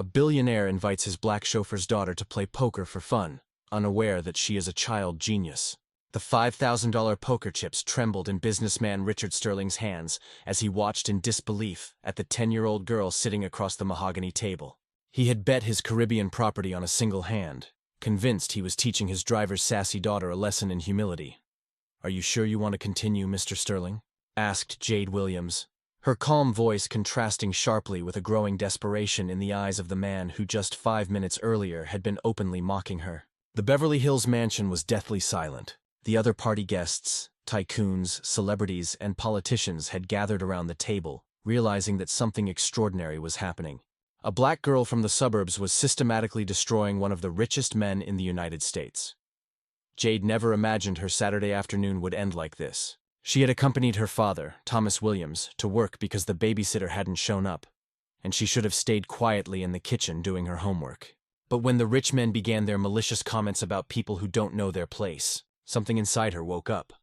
A billionaire invites his black chauffeur's daughter to play poker for fun, unaware that she is a child genius. The $5,000 poker chips trembled in businessman Richard Sterling's hands as he watched in disbelief at the 10-year-old girl sitting across the mahogany table. He had bet his Caribbean property on a single hand, convinced he was teaching his driver's sassy daughter a lesson in humility. "Are you sure you want to continue, Mr. Sterling?" asked Jade Williams, her calm voice contrasting sharply with a growing desperation in the eyes of the man who just 5 minutes earlier had been openly mocking her. The Beverly Hills mansion was deathly silent. The other party guests, tycoons, celebrities, and politicians had gathered around the table, realizing that something extraordinary was happening. A black girl from the suburbs was systematically destroying one of the richest men in the United States. Jade never imagined her Saturday afternoon would end like this. She had accompanied her father, Thomas Williams, to work because the babysitter hadn't shown up, and she should have stayed quietly in the kitchen doing her homework. But when the rich men began their malicious comments about people who don't know their place, something inside her woke up.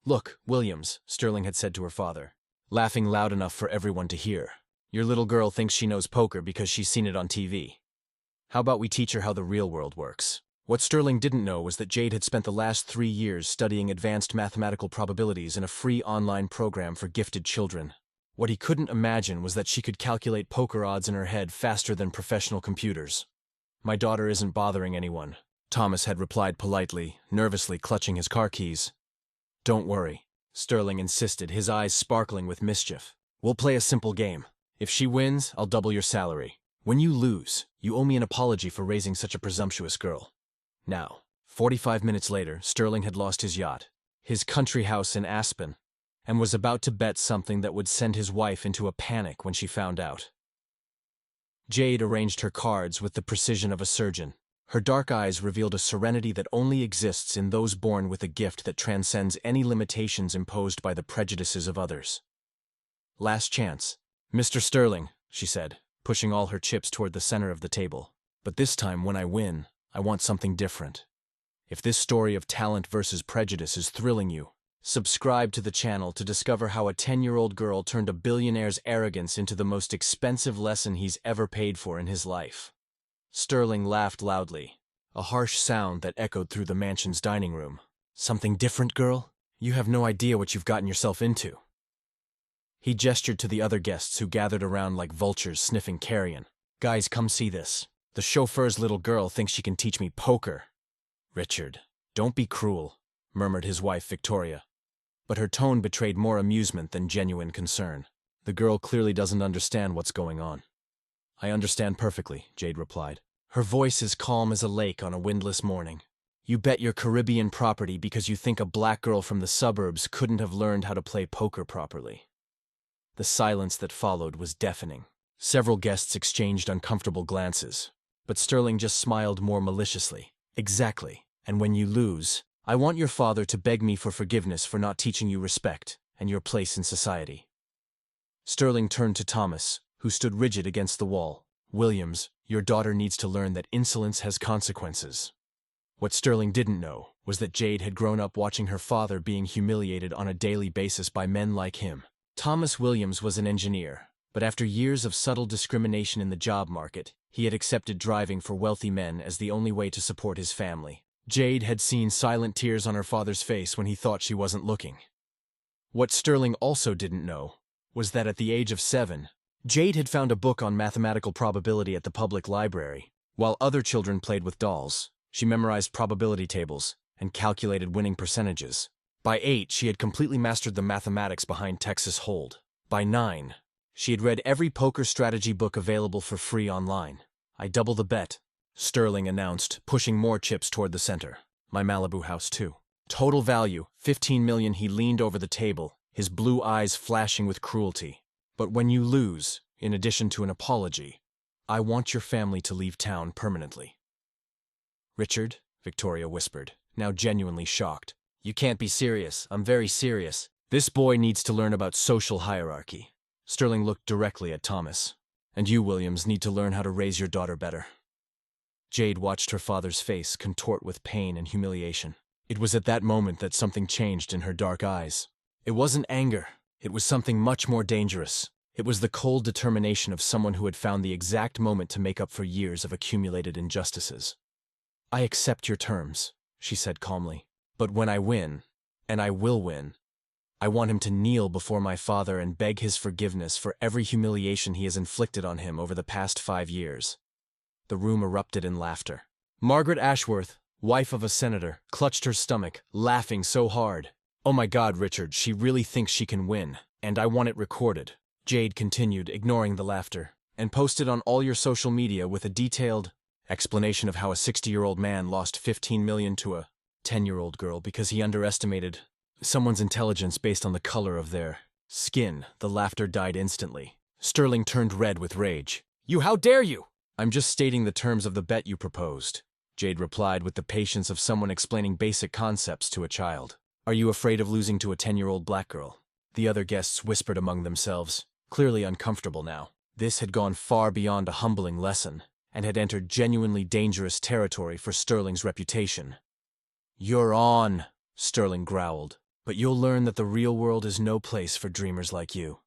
"Look, Williams," Sterling had said to her father, laughing loud enough for everyone to hear. "Your little girl thinks she knows poker because she's seen it on TV. How about we teach her how the real world works?" What Sterling didn't know was that Jade had spent the last 3 years studying advanced mathematical probabilities in a free online program for gifted children. What he couldn't imagine was that she could calculate poker odds in her head faster than professional computers. "My daughter isn't bothering anyone," Thomas had replied politely, nervously clutching his car keys. "Don't worry," Sterling insisted, his eyes sparkling with mischief. "We'll play a simple game. If she wins, I'll double your salary. When you lose, you owe me an apology for raising such a presumptuous girl." Now, 45 minutes later, Sterling had lost his yacht, his country house in Aspen, and was about to bet something that would send his wife into a panic when she found out. Jade arranged her cards with the precision of a surgeon. Her dark eyes revealed a serenity that only exists in those born with a gift that transcends any limitations imposed by the prejudices of others. "Last chance. Mr. Sterling," she said, pushing all her chips toward the center of the table. "But this time, when I win, I want something different. If this story of talent versus prejudice is thrilling you, subscribe to the channel to discover how a 10-year-old girl turned a billionaire's arrogance into the most expensive lesson he's ever paid for in his life." Sterling laughed loudly, a harsh sound that echoed through the mansion's dining room. "Something different, girl? You have no idea what you've gotten yourself into." He gestured to the other guests who gathered around like vultures sniffing carrion. "Guys, come see this. The chauffeur's little girl thinks she can teach me poker." "Richard, don't be cruel," murmured his wife Victoria. But her tone betrayed more amusement than genuine concern. "The girl clearly doesn't understand what's going on." "I understand perfectly," Jade replied, her voice as calm as a lake on a windless morning. "You bet your Caribbean property because you think a black girl from the suburbs couldn't have learned how to play poker properly." The silence that followed was deafening. Several guests exchanged uncomfortable glances, but Sterling just smiled more maliciously. "Exactly. And when you lose, I want your father to beg me for forgiveness for not teaching you respect and your place in society." Sterling turned to Thomas, who stood rigid against the wall. "Williams, your daughter needs to learn that insolence has consequences." What Sterling didn't know was that Jade had grown up watching her father being humiliated on a daily basis by men like him. Thomas Williams was an engineer, but after years of subtle discrimination in the job market, he had accepted driving for wealthy men as the only way to support his family. Jade had seen silent tears on her father's face when he thought she wasn't looking. What Sterling also didn't know was that at the age of 7, Jade had found a book on mathematical probability at the public library. While other children played with dolls, she memorized probability tables and calculated winning percentages. By 8, she had completely mastered the mathematics behind Texas Hold. By 9, she had read every poker strategy book available for free online. "I double the bet," Sterling announced, pushing more chips toward the center. "My Malibu house, too. Total value, $15 million." He leaned over the table, his blue eyes flashing with cruelty. "But when you lose, in addition to an apology, I want your family to leave town permanently." "Richard," Victoria whispered, now genuinely shocked. "You can't be serious. I'm very serious. This boy needs to learn about social hierarchy." Sterling looked directly at Thomas. "And you, Williams, need to learn how to raise your daughter better." Jade watched her father's face contort with pain and humiliation. It was at that moment that something changed in her dark eyes. It wasn't anger. It was something much more dangerous. It was the cold determination of someone who had found the exact moment to make up for years of accumulated injustices. "I accept your terms," she said calmly. "But when I win, and I will win, I want him to kneel before my father and beg his forgiveness for every humiliation he has inflicted on him over the past 5 years." The room erupted in laughter. Margaret Ashworth, wife of a senator, clutched her stomach, laughing so hard. "Oh my God, Richard, she really thinks she can win, and I want it recorded," Jade continued, ignoring the laughter, "and posted on all your social media with a detailed explanation of how a 60-year-old man lost $15 million to a 10-year-old girl because he underestimated someone's intelligence based on the color of their skin." The laughter died instantly. Sterling turned red with rage. How dare you?" "I'm just stating the terms of the bet you proposed," Jade replied with the patience of someone explaining basic concepts to a child. "Are you afraid of losing to a 10-year-old black girl?" The other guests whispered among themselves, clearly uncomfortable now. This had gone far beyond a humbling lesson, and had entered genuinely dangerous territory for Sterling's reputation. "You're on," Sterling growled, "but you'll learn that the real world is no place for dreamers like you."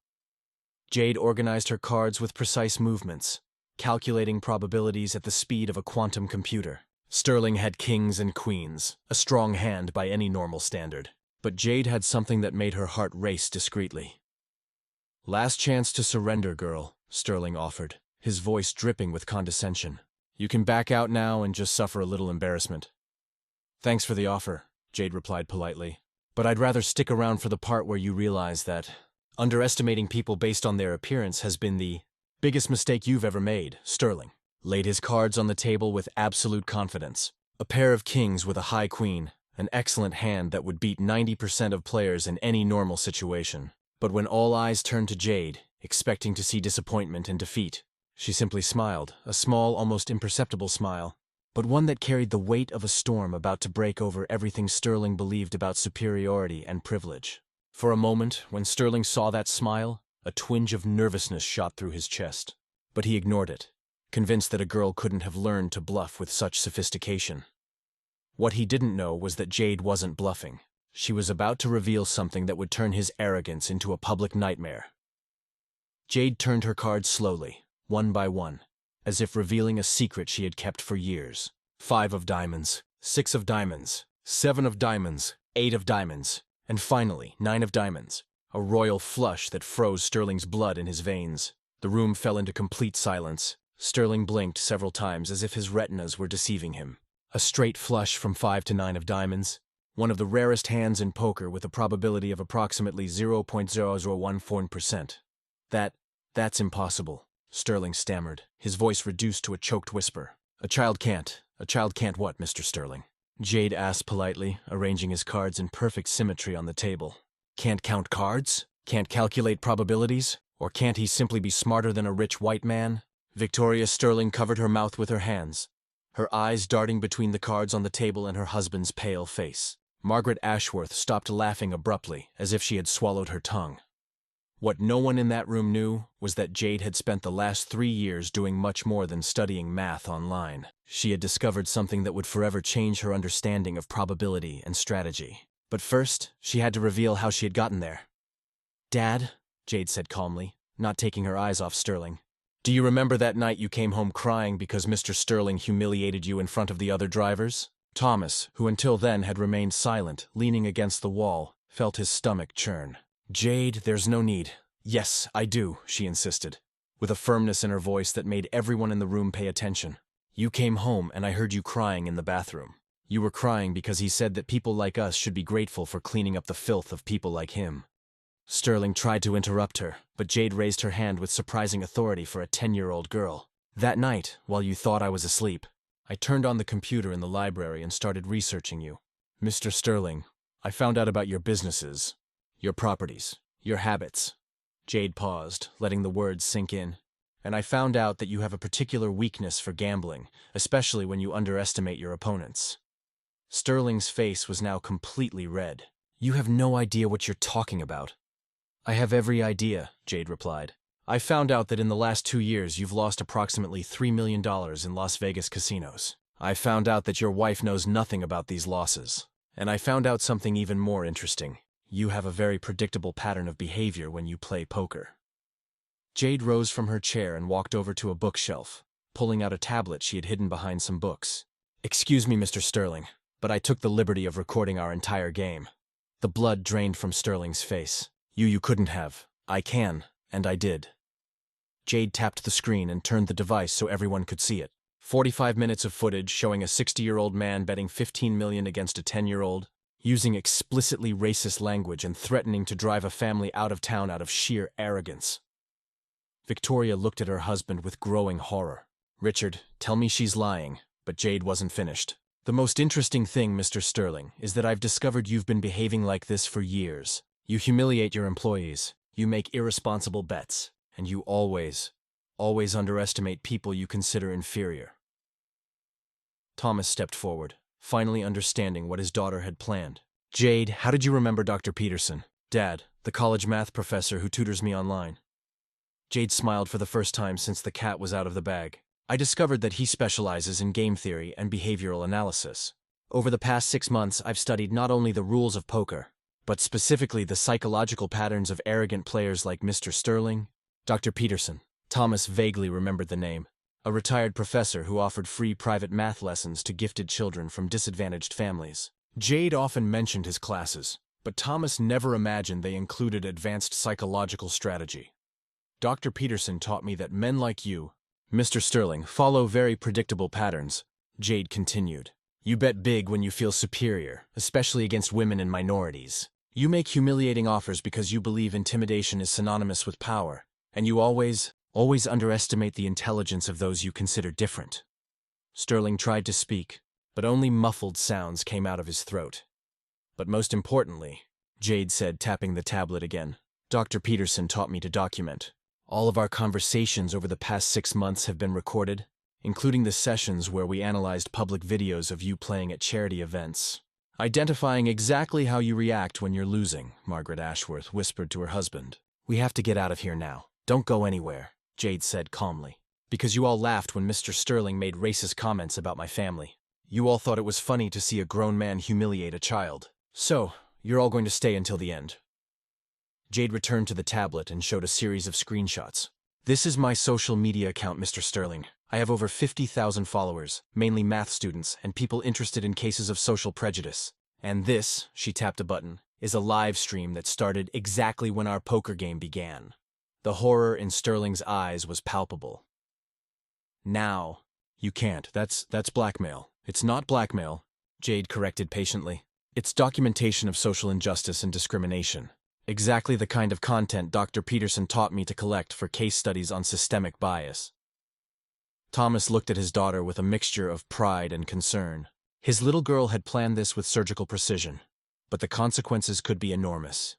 Jade organized her cards with precise movements, calculating probabilities at the speed of a quantum computer. Sterling had kings and queens, a strong hand by any normal standard. But Jade had something that made her heart race discreetly. "Last chance to surrender, girl," Sterling offered, his voice dripping with condescension. "You can back out now and just suffer a little embarrassment." "Thanks for the offer," Jade replied politely. "But I'd rather stick around for the part where you realize that underestimating people based on their appearance has been the biggest mistake you've ever made." Sterling laid his cards on the table with absolute confidence. A pair of kings with a high queen, an excellent hand that would beat 90% of players in any normal situation. But when all eyes turned to Jade, expecting to see disappointment and defeat, she simply smiled, a small, almost imperceptible smile, but one that carried the weight of a storm about to break over everything Sterling believed about superiority and privilege. For a moment, when Sterling saw that smile, a twinge of nervousness shot through his chest. But he ignored it, convinced that a girl couldn't have learned to bluff with such sophistication. What he didn't know was that Jade wasn't bluffing. She was about to reveal something that would turn his arrogance into a public nightmare. Jade turned her cards slowly, one by one, as if revealing a secret she had kept for years. 5 of diamonds, 6 of diamonds, 7 of diamonds, 8 of diamonds, and finally 9 of diamonds, a royal flush that froze Sterling's blood in his veins. The room fell into complete silence. Sterling blinked several times as if his retinas were deceiving him. A straight flush from 5 to 9 of diamonds, one of the rarest hands in poker with a probability of approximately 0.0014%. That's impossible," Sterling stammered, his voice reduced to a choked whisper. A child can't what, Mr. Sterling?" Jade asked politely, arranging his cards in perfect symmetry on the table. "Can't count cards? Can't calculate probabilities? Or can't he simply be smarter than a rich white man?" Victoria Sterling covered her mouth with her hands, her eyes darting between the cards on the table and her husband's pale face. Margaret Ashworth stopped laughing abruptly, as if she had swallowed her tongue. What no one in that room knew was that Jade had spent the last 3 years doing much more than studying math online. She had discovered something that would forever change her understanding of probability and strategy. But first, she had to reveal how she had gotten there. "Dad," Jade said calmly, not taking her eyes off Sterling, "do you remember that night you came home crying because Mr. Sterling humiliated you in front of the other drivers?" Thomas, who until then had remained silent, leaning against the wall, felt his stomach churn. "Jade, there's no need." "Yes, I do," she insisted, with a firmness in her voice that made everyone in the room pay attention. "You came home and I heard you crying in the bathroom. You were crying because he said that people like us should be grateful for cleaning up the filth of people like him." Sterling tried to interrupt her, but Jade raised her hand with surprising authority for a 10-year-old girl. "That night, while you thought I was asleep, I turned on the computer in the library and started researching you. Mr. Sterling, I found out about your businesses, your properties, your habits." Jade paused, letting the words sink in. "And I found out that you have a particular weakness for gambling, especially when you underestimate your opponents." Sterling's face was now completely red. "You have no idea what you're talking about." "I have every idea," Jade replied. "I found out that in the last 2 years you've lost approximately $3 million in Las Vegas casinos. I found out that your wife knows nothing about these losses. And I found out something even more interesting. You have a very predictable pattern of behavior when you play poker." Jade rose from her chair and walked over to a bookshelf, pulling out a tablet she had hidden behind some books. "Excuse me, Mr. Sterling, but I took the liberty of recording our entire game." The blood drained from Sterling's face. You couldn't have. I can, and I did." Jade tapped the screen and turned the device so everyone could see it. 45 minutes of footage showing a 60-year-old man betting $15 million against a 10-year-old, using explicitly racist language and threatening to drive a family out of town out of sheer arrogance. Victoria looked at her husband with growing horror. "Richard, tell me she's lying," but Jade wasn't finished. "The most interesting thing, Mr. Sterling, is that I've discovered you've been behaving like this for years. You humiliate your employees, you make irresponsible bets, and you always underestimate people you consider inferior." Thomas stepped forward, finally understanding what his daughter had planned. "Jade, how did you remember Dr. Peterson?" "Dad, the college math professor who tutors me online." Jade smiled for the first time since the cat was out of the bag. "I discovered that he specializes in game theory and behavioral analysis. Over the past 6 months, I've studied not only the rules of poker, but specifically the psychological patterns of arrogant players like Mr. Sterling." Dr. Peterson. Thomas vaguely remembered the name. A retired professor who offered free private math lessons to gifted children from disadvantaged families. Jade often mentioned his classes, but Thomas never imagined they included advanced psychological strategy. "Dr. Peterson taught me that men like you, Mr. Sterling, follow very predictable patterns," Jade continued. "You bet big when you feel superior, especially against women and minorities. You make humiliating offers because you believe intimidation is synonymous with power, and you always underestimate the intelligence of those you consider different." Sterling tried to speak, but only muffled sounds came out of his throat. "But most importantly," Jade said, tapping the tablet again, "Dr. Peterson taught me to document. All of our conversations over the past 6 months have been recorded, including the sessions where we analyzed public videos of you playing at charity events. Identifying exactly how you react when you're losing," Margaret Ashworth whispered to her husband. "We have to get out of here now. Don't go anywhere," Jade said calmly. "Because you all laughed when Mr. Sterling made racist comments about my family. You all thought it was funny to see a grown man humiliate a child. So, you're all going to stay until the end." Jade returned to the tablet and showed a series of screenshots. "This is my social media account, Mr. Sterling. I have over 50,000 followers, mainly math students and people interested in cases of social prejudice. And this," she tapped a button, "is a live stream that started exactly when our poker game began." The horror in Sterling's eyes was palpable. "Now, you can't. That's blackmail." "It's not blackmail," Jade corrected patiently. "It's documentation of social injustice and discrimination. Exactly the kind of content Dr. Peterson taught me to collect for case studies on systemic bias." Thomas looked at his daughter with a mixture of pride and concern. His little girl had planned this with surgical precision, but the consequences could be enormous.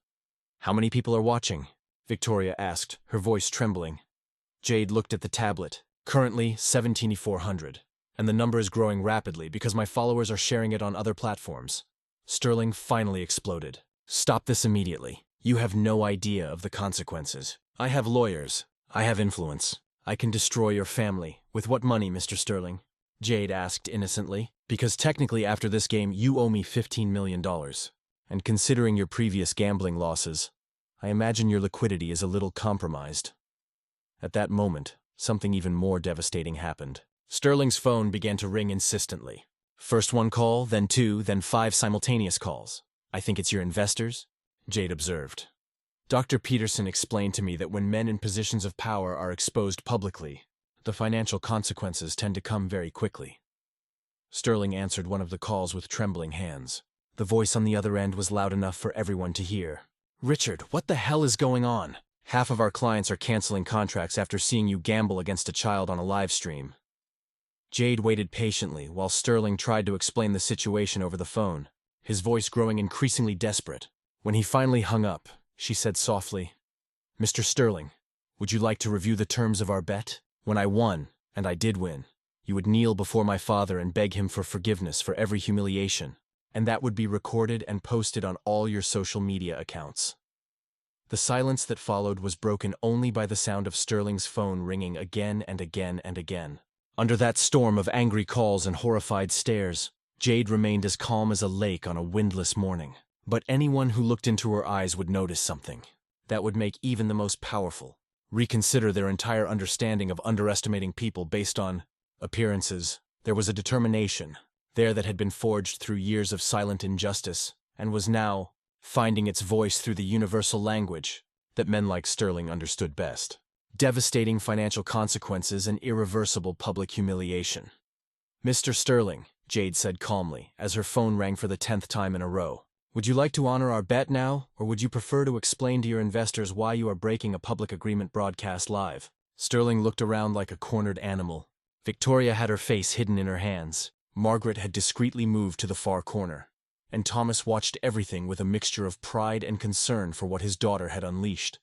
"How many people are watching?" Victoria asked, her voice trembling. Jade looked at the tablet. "Currently, 7,400. And the number is growing rapidly because my followers are sharing it on other platforms." Sterling finally exploded. "Stop this immediately. You have no idea of the consequences. I have lawyers. I have influence. I can destroy your family. With what money, Mr. Sterling?" Jade asked innocently. "Because technically after this game you owe me $15 million. And considering your previous gambling losses, I imagine your liquidity is a little compromised." At that moment, something even more devastating happened. Sterling's phone began to ring insistently. First one call, then 2, then 5 simultaneous calls. "I think it's your investors," Jade observed. "Dr. Peterson explained to me that when men in positions of power are exposed publicly, the financial consequences tend to come very quickly." Sterling answered one of the calls with trembling hands. The voice on the other end was loud enough for everyone to hear. "Richard, what the hell is going on? Half of our clients are canceling contracts after seeing you gamble against a child on a live stream." Jade waited patiently while Sterling tried to explain the situation over the phone, his voice growing increasingly desperate. When he finally hung up, she said softly, "Mr. Sterling, would you like to review the terms of our bet? When I won, and I did win, you would kneel before my father and beg him for forgiveness for every humiliation, and that would be recorded and posted on all your social media accounts." The silence that followed was broken only by the sound of Sterling's phone ringing again and again and again. Under that storm of angry calls and horrified stares, Jade remained as calm as a lake on a windless morning. But anyone who looked into her eyes would notice something that would make even the most powerful, reconsider their entire understanding of underestimating people based on appearances. There was a determination there that had been forged through years of silent injustice and was now finding its voice through the universal language that men like Sterling understood best. Devastating financial consequences and irreversible public humiliation. "Mr. Sterling," Jade said calmly, as her phone rang for the 10th time in a row. "Would you like to honor our bet now, or would you prefer to explain to your investors why you are breaking a public agreement broadcast live?" Sterling looked around like a cornered animal. Victoria had her face hidden in her hands. Margaret had discreetly moved to the far corner. And Thomas watched everything with a mixture of pride and concern for what his daughter had unleashed.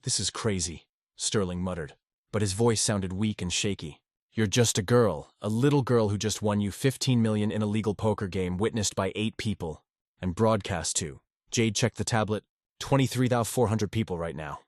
"This is crazy," Sterling muttered, but his voice sounded weak and shaky. "You're just a girl, a little girl who just won you $15 million in a legal poker game witnessed by 8 people. And broadcast to." Jade checked the tablet. 23,400 people right now.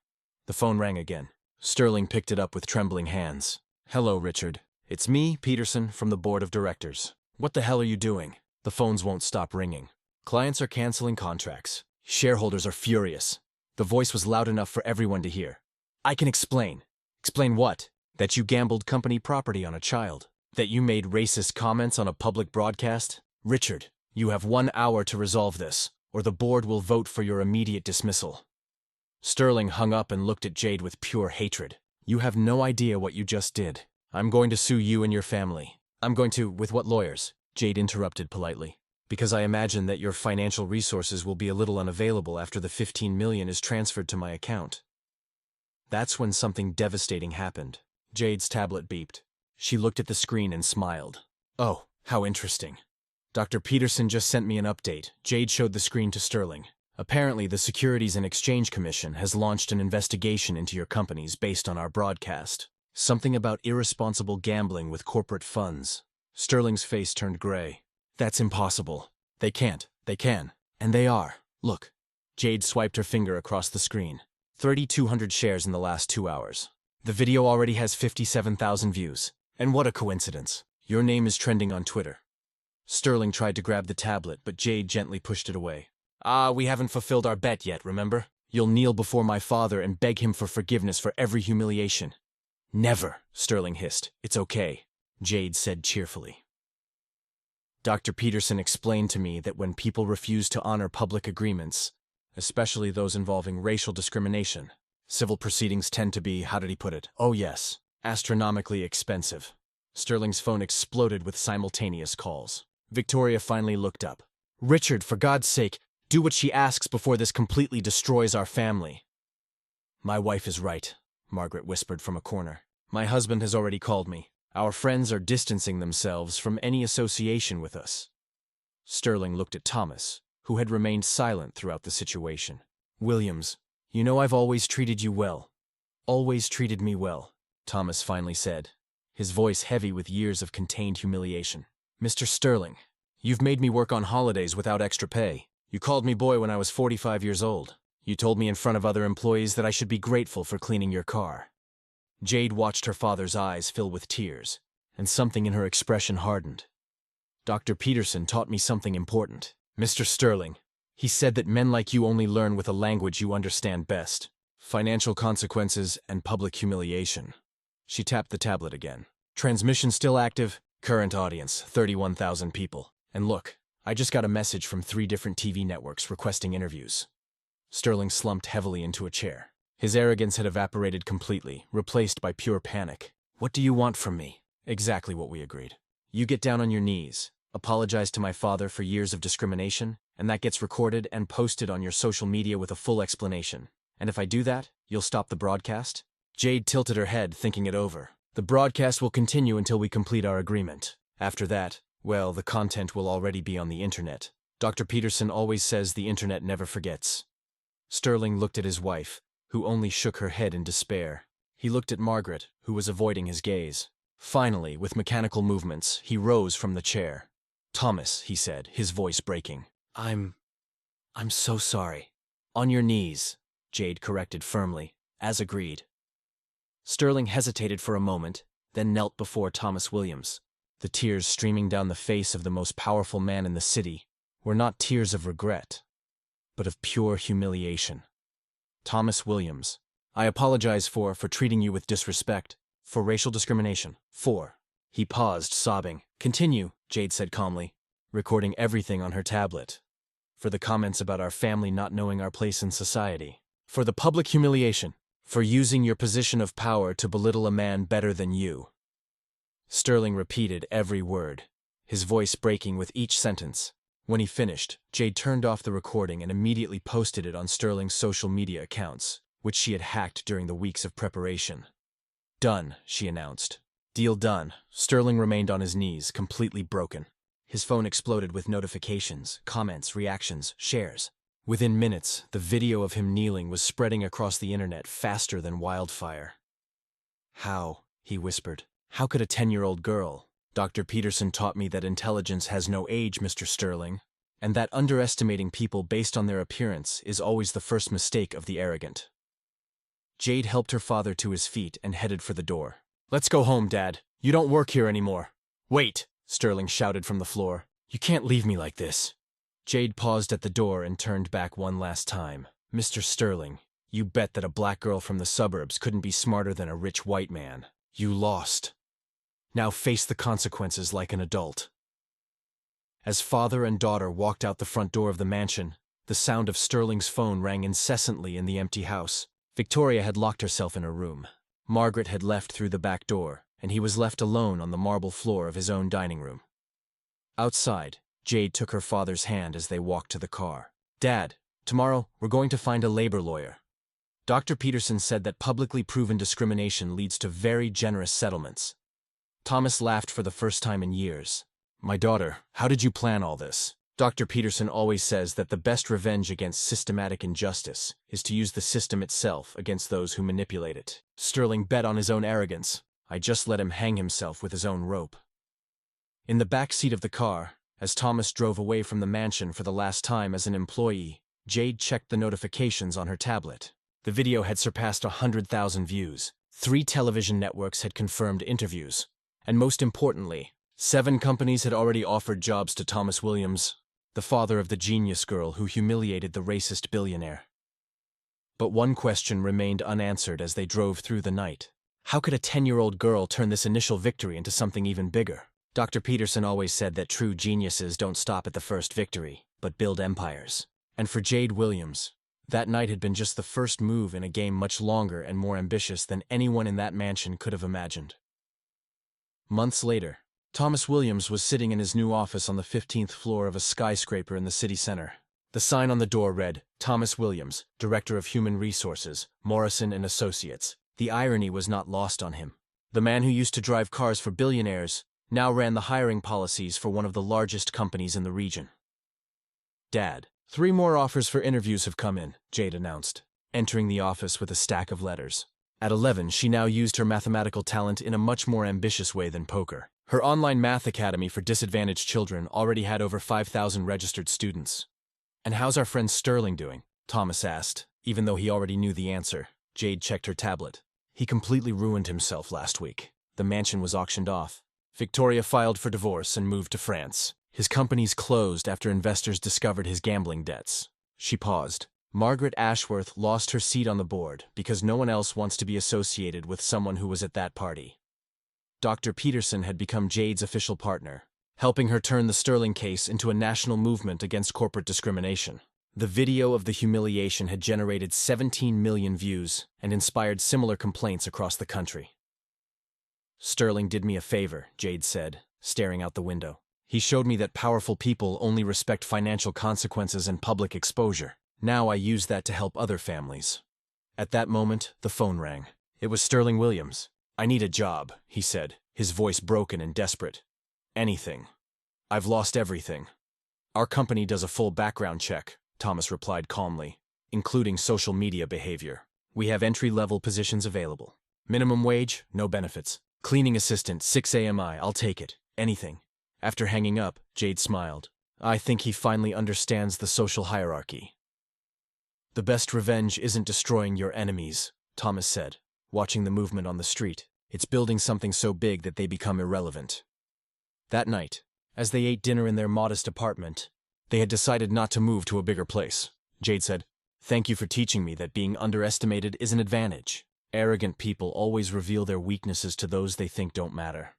The phone rang again. Sterling picked it up with trembling hands. "Hello, Richard. It's me, Peterson, from the board of directors. What the hell are you doing?" The phones won't stop ringing. "Clients are canceling contracts. Shareholders are furious." The voice was loud enough for everyone to hear. "I can explain." "Explain what?" "That you gambled company property on a child. That you made racist comments on a public broadcast. Richard, you have 1 hour to resolve this, or the board will vote for your immediate dismissal." Sterling hung up and looked at Jade with pure hatred. "You have no idea what you just did. I'm going to sue you and your family." "I'm going to, with what lawyers?" Jade interrupted politely. "Because I imagine that your financial resources will be a little unavailable after the $15 million is transferred to my account." That's when something devastating happened. Jade's tablet beeped. She looked at the screen and smiled. "Oh, how interesting. Dr. Peterson just sent me an update." Jade showed the screen to Sterling. "Apparently, the Securities and Exchange Commission has launched an investigation into your companies based on our broadcast. Something about irresponsible gambling with corporate funds." Sterling's face turned gray. "That's impossible. They can't. They can. And they are. Look." Jade swiped her finger across the screen. 3,200 shares in the last 2 hours. The video already has 57,000 views. And what a coincidence. Your name is trending on Twitter. Sterling tried to grab the tablet, but Jade gently pushed it away. We haven't fulfilled our bet yet, remember? You'll kneel before my father and beg him for forgiveness for every humiliation." "Never," Sterling hissed. "It's okay," Jade said cheerfully. "Dr. Peterson explained to me that when people refuse to honor public agreements, especially those involving racial discrimination, civil proceedings tend to be, how did he put it? Oh yes, astronomically expensive." Sterling's phone exploded with simultaneous calls. Victoria finally looked up. "Richard, for God's sake, do what she asks before this completely destroys our family." "My wife is right," Margaret whispered from a corner. "My husband has already called me. Our friends are distancing themselves from any association with us." Sterling looked at Thomas, who had remained silent throughout the situation. "Williams, you know I've always treated you well. Always treated me well," Thomas finally said, his voice heavy with years of contained humiliation. "Mr. Sterling, you've made me work on holidays without extra pay. You called me boy when I was 45 years old. You told me in front of other employees that I should be grateful for cleaning your car." Jade watched her father's eyes fill with tears, and something in her expression hardened. "Dr. Peterson taught me something important. Mr. Sterling, he said that men like you only learn with a language you understand best. Financial consequences and public humiliation." She tapped the tablet again. "Transmission still active. Current audience, 31,000 people. And look, I just got a message from 3 different TV networks requesting interviews." Sterling slumped heavily into a chair. His arrogance had evaporated completely, replaced by pure panic. "What do you want from me?" "Exactly what we agreed. You get down on your knees, apologize to my father for years of discrimination, and that gets recorded and posted on your social media with a full explanation. And if I do that, you'll stop the broadcast?" Jade tilted her head, thinking it over. "The broadcast will continue until we complete our agreement. After that, well, the content will already be on the internet. Dr. Peterson always says the internet never forgets." Sterling looked at his wife, who only shook her head in despair. He looked at Margaret, who was avoiding his gaze. Finally, with mechanical movements, he rose from the chair. "Thomas," he said, his voice breaking. I'm so sorry." "On your knees," Jade corrected firmly, as agreed. Sterling hesitated for a moment, then knelt before Thomas Williams. The tears streaming down the face of the most powerful man in the city were not tears of regret, but of pure humiliation. "Thomas Williams, I apologize for treating you with disrespect, for racial discrimination. 4. He paused, sobbing. Continue, Jade said calmly, recording everything on her tablet. For the comments about our family not knowing our place in society. For the public humiliation. For using your position of power to belittle a man better than you. Sterling repeated every word, his voice breaking with each sentence. When he finished, Jade turned off the recording and immediately posted it on Sterling's social media accounts, which she had hacked during the weeks of preparation. Done, she announced. Deal done. Sterling remained on his knees, completely broken. His phone exploded with notifications, comments, reactions, shares. Within minutes, the video of him kneeling was spreading across the internet faster than wildfire. How? He whispered. How could a 10-year-old girl? Dr. Peterson taught me that intelligence has no age, Mr. Sterling, and that underestimating people based on their appearance is always the first mistake of the arrogant. Jade helped her father to his feet and headed for the door. Let's go home, Dad. You don't work here anymore. Wait, Sterling shouted from the floor. You can't leave me like this. Jade paused at the door and turned back one last time. Mr. Sterling, you bet that a black girl from the suburbs couldn't be smarter than a rich white man. You lost. Now face the consequences like an adult. As father and daughter walked out the front door of the mansion, the sound of Sterling's phone rang incessantly in the empty house. Victoria had locked herself in her room. Margaret had left through the back door, and he was left alone on the marble floor of his own dining room. Outside, Jade took her father's hand as they walked to the car. Dad, tomorrow we're going to find a labor lawyer. Dr. Peterson said that publicly proven discrimination leads to very generous settlements. Thomas laughed for the first time in years. My daughter, how did you plan all this? Dr. Peterson always says that the best revenge against systematic injustice is to use the system itself against those who manipulate it. Sterling bet on his own arrogance. I just let him hang himself with his own rope. In the back seat of the car, as Thomas drove away from the mansion for the last time as an employee, Jade checked the notifications on her tablet. The video had surpassed 100,000 views. 3 television networks had confirmed interviews. And most importantly, 7 companies had already offered jobs to Thomas Williams, the father of the genius girl who humiliated the racist billionaire. But one question remained unanswered as they drove through the night. How could a 10-year-old girl turn this initial victory into something even bigger? Dr. Peterson always said that true geniuses don't stop at the first victory, but build empires. And for Jade Williams, that night had been just the first move in a game much longer and more ambitious than anyone in that mansion could have imagined. Months later, Thomas Williams was sitting in his new office on the 15th floor of a skyscraper in the city center. The sign on the door read, Thomas Williams, Director of Human Resources, Morrison & Associates. The irony was not lost on him. The man who used to drive cars for billionaires now ran the hiring policies for one of the largest companies in the region. Dad, 3 more offers for interviews have come in, Jade announced, entering the office with a stack of letters. At 11, she now used her mathematical talent in a much more ambitious way than poker. Her online math academy for disadvantaged children already had over 5,000 registered students. And how's our friend Sterling doing? Thomas asked, even though he already knew the answer. Jade checked her tablet. He completely ruined himself last week. The mansion was auctioned off. Victoria filed for divorce and moved to France. His companies closed after investors discovered his gambling debts. She paused. Margaret Ashworth lost her seat on the board because no one else wants to be associated with someone who was at that party. Dr. Peterson had become Jade's official partner, helping her turn the Sterling case into a national movement against corporate discrimination. The video of the humiliation had generated 17 million views and inspired similar complaints across the country. Sterling did me a favor, Jade said, staring out the window. He showed me that powerful people only respect financial consequences and public exposure. Now I use that to help other families. At that moment, the phone rang. It was Sterling Williams. I need a job, he said, his voice broken and desperate. Anything. I've lost everything. Our company does a full background check, Thomas replied calmly, including social media behavior. We have entry-level positions available. Minimum wage, no benefits. Cleaning assistant, 6 AMI, I'll take it. Anything. After hanging up, Jade smiled. I think he finally understands the social hierarchy. The best revenge isn't destroying your enemies, Thomas said, watching the movement on the street. It's building something so big that they become irrelevant. That night, as they ate dinner in their modest apartment, they had decided not to move to a bigger place. Jade said, Thank you for teaching me that being underestimated is an advantage. Arrogant people always reveal their weaknesses to those they think don't matter.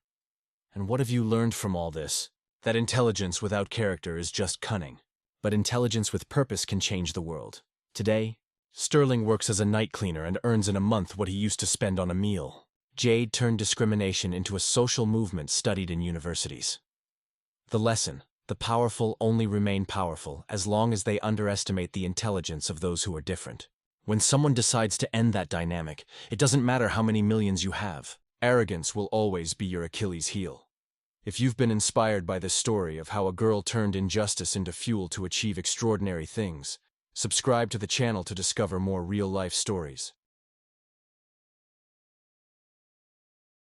And what have you learned from all this? That intelligence without character is just cunning. But intelligence with purpose can change the world. Today, Sterling works as a night cleaner and earns in a month what he used to spend on a meal. Jade turned discrimination into a social movement studied in universities. The lesson: the powerful only remain powerful as long as they underestimate the intelligence of those who are different. When someone decides to end that dynamic, it doesn't matter how many millions you have. Arrogance will always be your Achilles heel. If you've been inspired by this story of how a girl turned injustice into fuel to achieve extraordinary things, subscribe to the channel to discover more real-life stories.